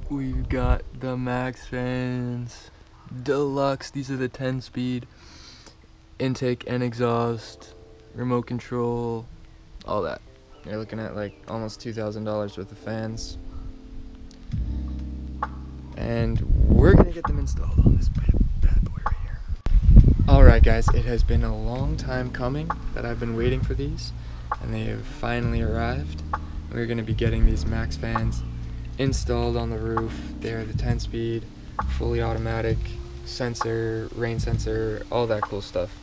We've got the MAXXFAN Deluxe. These are the 10-speed intake and exhaust, remote control, all that. You're looking at like almost $2,000 worth of fans. And we're gonna get them installed on this bad boy right here. Alright guys, it has been a long time coming that I've been waiting for these, and they have finally arrived. We're gonna be getting these MAXXFANs installed on the roof. They're the 10-speed, fully automatic, sensor, rain sensor, all that cool stuff.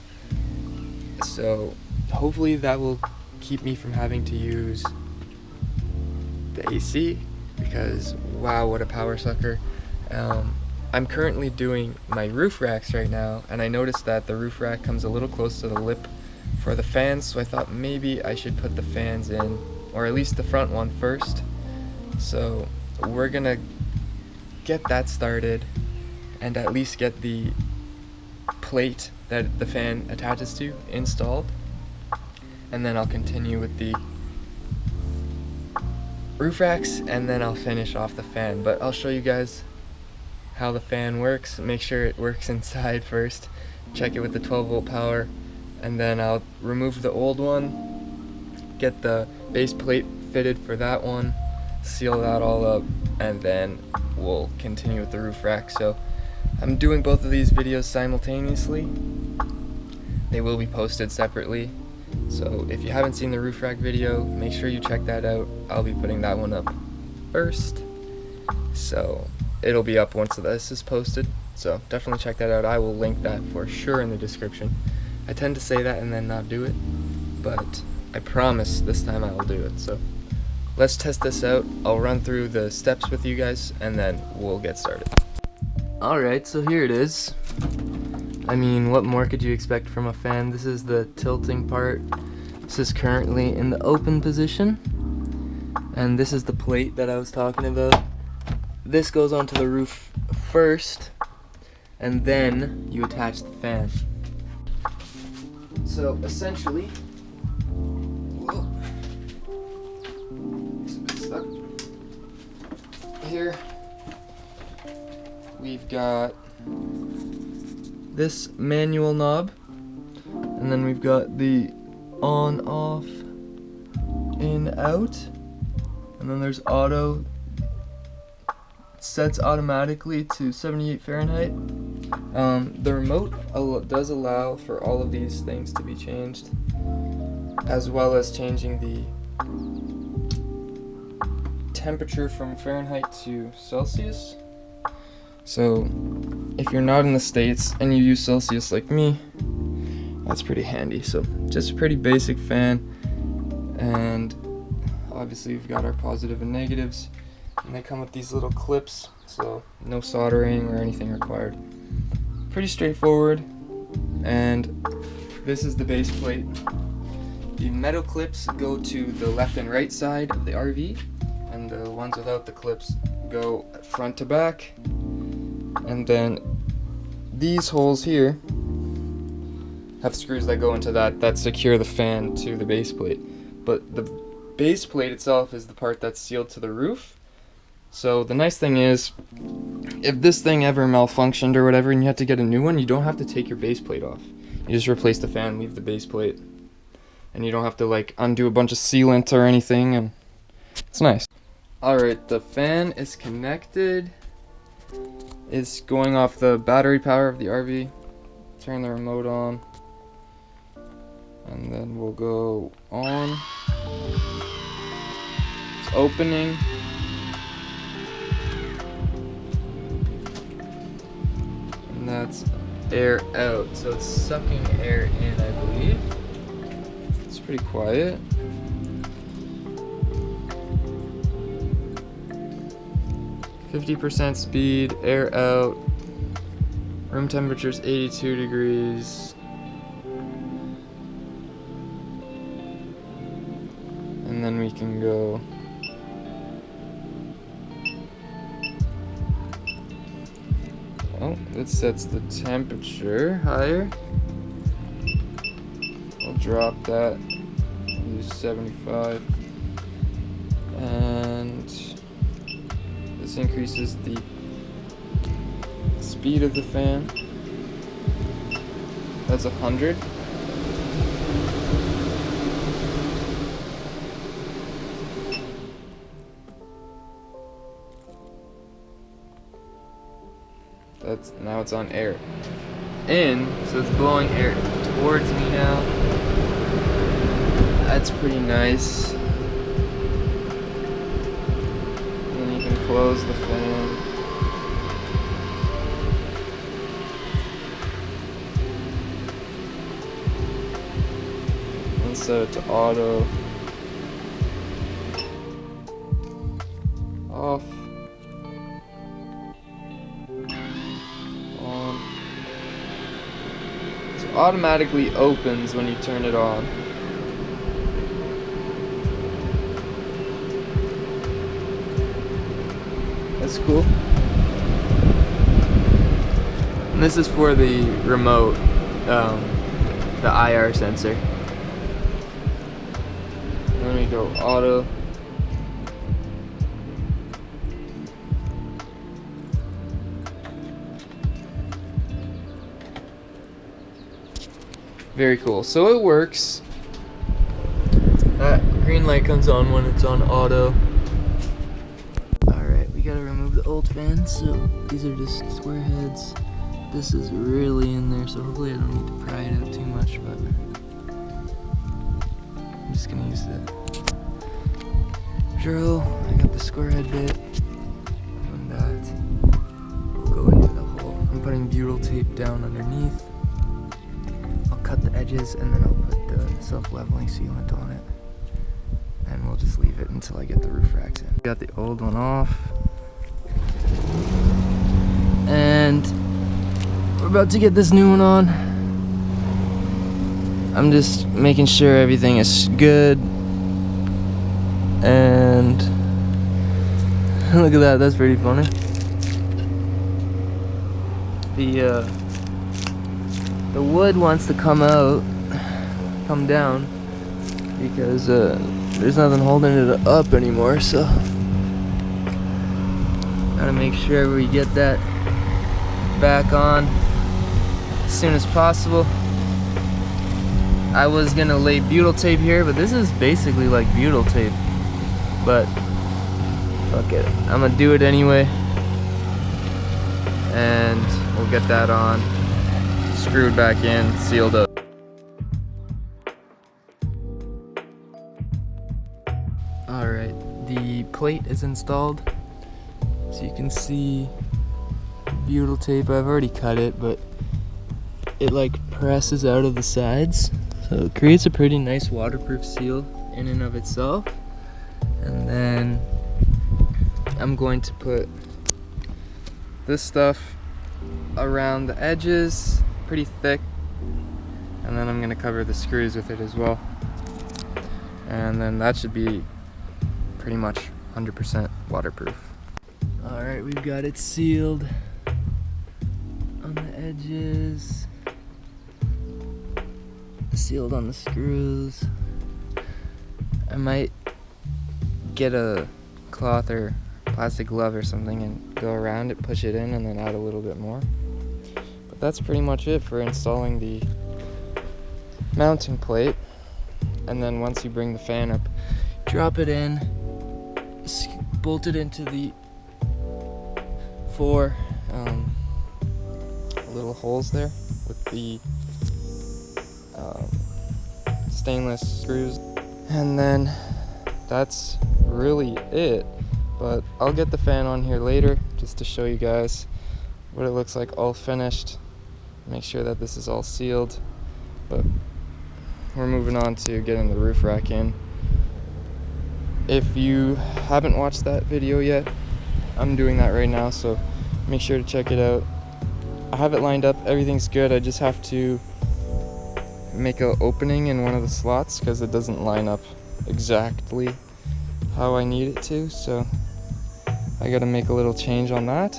So hopefully that will keep me from having to use the AC, because wow, what a power sucker. I'm currently doing my roof racks right now, and I noticed that the roof rack comes a little close to the lip for the fans, so I thought maybe I should put the fans in, or at least the front one first. So we're gonna get that started and at least get the plate that the fan attaches to installed, and then I'll continue with the roof racks, and then I'll finish off the fan. But I'll show you guys how the fan works, make sure it works inside first, check it with the 12-volt power, and then I'll remove the old one, get the base plate fitted for that one, seal that all up, and then we'll continue with the roof rack. So I'm doing both of these videos simultaneously. They will be posted separately, so if you haven't seen the roof rack video, make sure you check that out. I'll be putting that one up first, so it'll be up once this is posted, so definitely check that out. I will link that for sure in the description. I tend to say that and then not do it, but I promise this time I will do it. So let's test this out. I'll run through the steps with you guys, and then we'll get started. Alright, so here it is. I mean, what more could you expect from a fan? This is the tilting part. This is currently in the open position, and this is the plate that I was talking about. This goes onto the roof first, and then you attach the fan. So essentially, whoa, it's a bit stuck. Here we've got this manual knob, and then we've got the on, off, in, out, and then there's auto. Sets automatically to 78 Fahrenheit. The remote does allow for all of these things to be changed, as well as changing the temperature from Fahrenheit to Celsius. So if you're not in the States and you use Celsius like me, that's pretty handy. So just a pretty basic fan, and obviously we've got our positive and negatives. And they come with these little clips, so no soldering or anything required. Pretty straightforward. And this is the base plate. The metal clips go to the left and right side of the RV, and the ones without the clips go front to back. And then these holes here have screws that go into that secure the fan to the base plate. But the base plate itself is the part that's sealed to the roof. So the nice thing is, if this thing ever malfunctioned or whatever and you have to get a new one, you don't have to take your base plate off. You just replace the fan, leave the base plate, and you don't have to like undo a bunch of sealant or anything, and it's nice. Alright, the fan is connected. It's going off the battery power of the RV. Turn the remote on, and then we'll go on. It's opening. That's air out, so it's sucking air in, I believe. It's pretty quiet. %, speed, air out. Room temperature is 82 degrees. And then we can go it sets the temperature higher. I'll drop that, use 75, and this This increases the speed of the fan. That's 100. Now it's on air. In, so it's blowing air towards me now. That's pretty nice. Then you can close the fan. And set it to auto. Off. Automatically opens when you turn it on. That's cool. And this is for the remote, the IR sensor. Then we go auto. Very cool. So it works. That green light comes on when it's on auto. Alright, we gotta remove the old fan. So these are just square heads. This is really in there, so hopefully I don't need to pry it out too much, but I'm just gonna use the drill. I got the square head bit. And that will go into the hole. I'm putting butyl tape down underneath. Cut the edges and then I'll put the self-leveling sealant on it, and we'll just leave it until I get the roof racks in. Got the old one off, and we're about to get this new one on. I'm just making sure everything is good, and look at that, that's pretty funny. The wood wants to come down, because there's nothing holding it up anymore, so gotta make sure we get that back on as soon as possible. I was gonna lay butyl tape here, but this is basically like butyl tape, but fuck it, I'm gonna do it anyway, and we'll get that on. Screwed back in, sealed up. Alright, the plate is installed. So you can see butyl tape. I've already cut it, but it like presses out of the sides. So it creates a pretty nice waterproof seal in and of itself. And then I'm going to put this stuff around the edges, pretty thick, and then I'm going to cover the screws with it as well, and then that should be pretty much 100% waterproof. Alright, we've got it sealed on the edges, sealed on the screws. I might get a cloth or plastic glove or something and go around it, push it in, and then add a little bit more. That's pretty much it for installing the mounting plate. And then once you bring the fan up, drop it in, bolt it into the 4 little holes there with the stainless screws, and then that's really it. But I'll get the fan on here later just to show you guys what it looks like all finished. Make sure that this is all sealed, but we're moving on to getting the roof rack in. If you haven't watched that video yet, I'm doing that right now, so make sure to check it out. I have it lined up, everything's good. I just have to make an opening in one of the slots because it doesn't line up exactly how I need it to, so I gotta make a little change on that.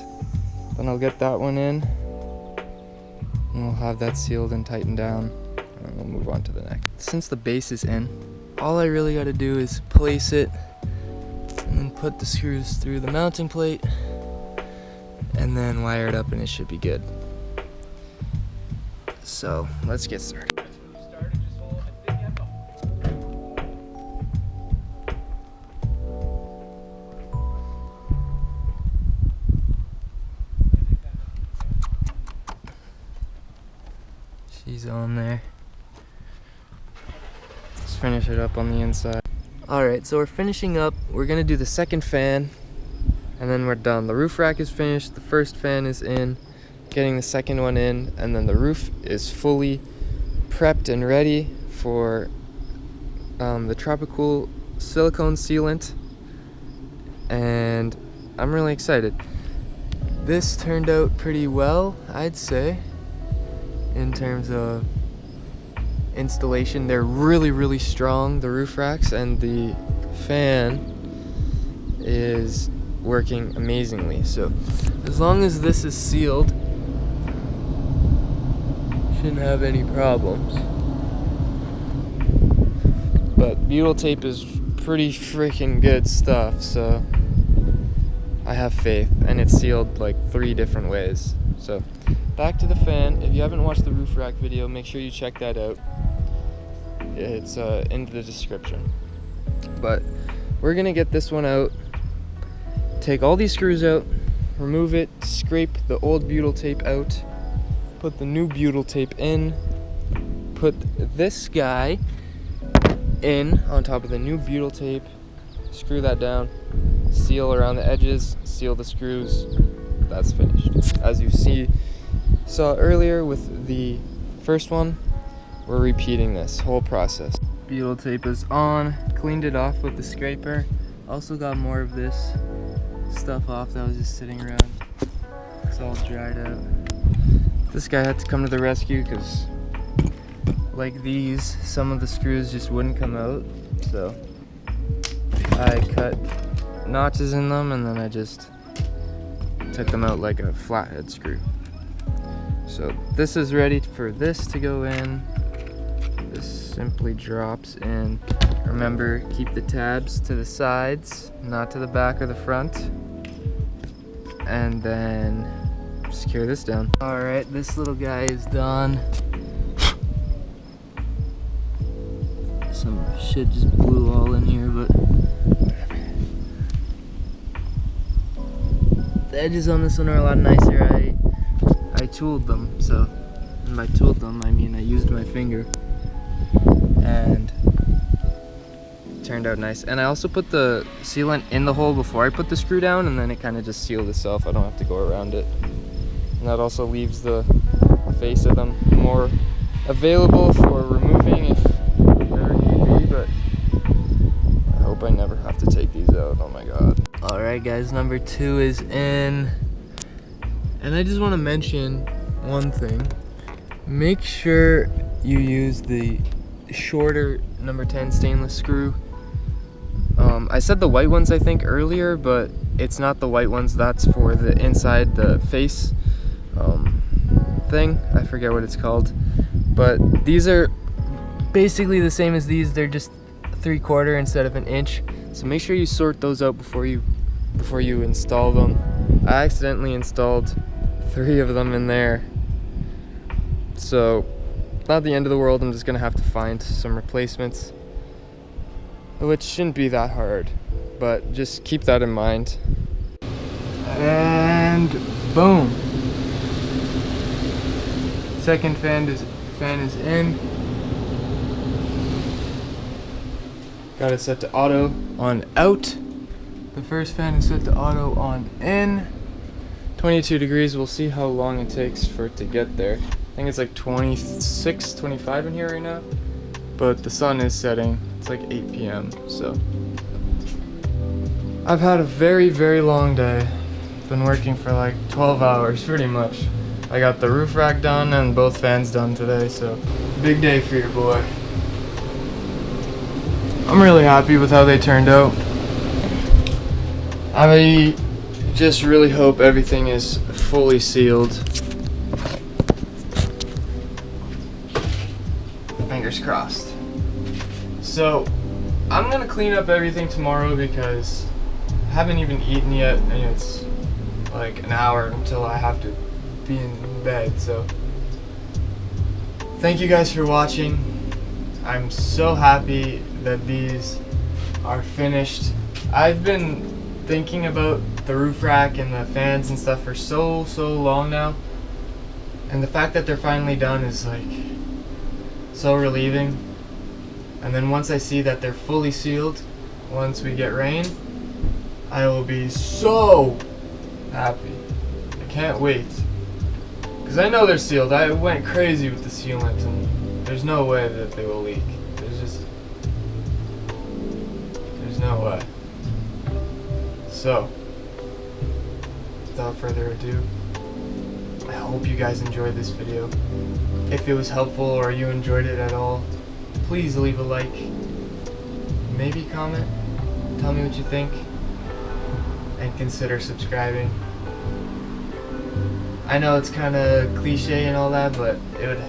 Then I'll get that one in, and we'll have that sealed and tightened down, and we'll move on to the next. Since the base is in, all I really gotta do is place it and then put the screws through the mounting plate, and then wire it up and it should be good. So let's get started. She's on there. Let's finish it up on the inside. Alright, so we're finishing up. We're gonna do the second fan and then we're done. The roof rack is finished, the first fan is in, getting the second one in, and then the roof is fully prepped and ready for the tropical silicone sealant, and I'm really excited. This turned out pretty well, I'd say, in terms of installation. They're really strong, the roof racks, and the fan is working amazingly. So as long as this is sealed, shouldn't have any problems. But butyl tape is pretty freaking good stuff, so I have faith, and it's sealed like 3 different ways. So back to the fan. If you haven't watched the roof rack video, make sure you check that out. It's in the description. But we're gonna get this one out, take all these screws out, remove it, scrape the old butyl tape out, put the new butyl tape in, put this guy in on top of the new butyl tape, screw that down, seal around the edges, seal the screws. That's finished. As you saw earlier with the first one, we're repeating this whole process. Butyl tape is on, cleaned it off with the scraper. Also got more of this stuff off that was just sitting around. It's all dried out. This guy had to come to the rescue because, like these, some of the screws just wouldn't come out. So I cut notches in them and then I just took them out like a flathead screw. So this is ready for this to go in. This simply drops in. Remember, keep the tabs to the sides, not to the back or the front. And then secure this down. Alright, this little guy is done. Some shit just blew all in here, but the edges on this one are a lot nicer. I tooled them, so, and by tooled them I mean I used my finger, and it turned out nice. And I also put the sealant in the hole before I put the screw down, and then it kind of just sealed itself. I don't have to go around it. And that also leaves the face of them more available for removing if there need be, but I hope I never have to take these out. Oh my god. Alright guys, number 2 is in. And I just want to mention one thing. Make sure you use the shorter number 10 stainless screw. I said the white ones I think earlier, but it's not the white ones. That's for the inside, the face thing. I forget what it's called. But these are basically the same as these. They're just 3/4 instead of 1 inch. So make sure you sort those out before you install them. I accidentally installed 3 of them in there. So not the end of the world. I'm just gonna have to find some replacements, which shouldn't be that hard, but just keep that in mind. And boom. Second fan is in. Got it set to auto on out. The first fan is set to auto on in. 22 degrees. We'll see how long it takes for it to get there. I think it's like 26, 25 in here right now, but the sun is setting. It's like 8 p.m. so I've had a very long day. Been working for like 12 hours pretty much. I got the roof rack done and both fans done today, so big day for your boy. I'm really happy with how they turned out. I just really hope everything is fully sealed. Fingers crossed. So I'm gonna clean up everything tomorrow because I haven't even eaten yet, and it's like an hour until I have to be in bed. So thank you guys for watching. I'm so happy that these are finished. I've been thinking about the roof rack and the fans and stuff for so long now, and the fact that they're finally done is like so relieving. And then once I see that they're fully sealed, once we get rain, I will be so happy. I can't wait, because I know they're sealed. I went crazy with the sealant, and there's no way that they will leak. There's no way. So, without further ado, I hope you guys enjoyed this video. If it was helpful or you enjoyed it at all, please leave a like, maybe comment, tell me what you think, and consider subscribing. I know it's kind of cliche and all that, but it would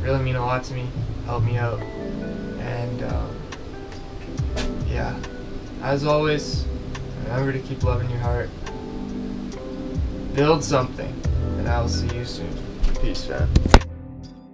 really mean a lot to me, help me out. And yeah, as always, remember to keep loving your heart, build something, and I will see you soon. Peace, fam.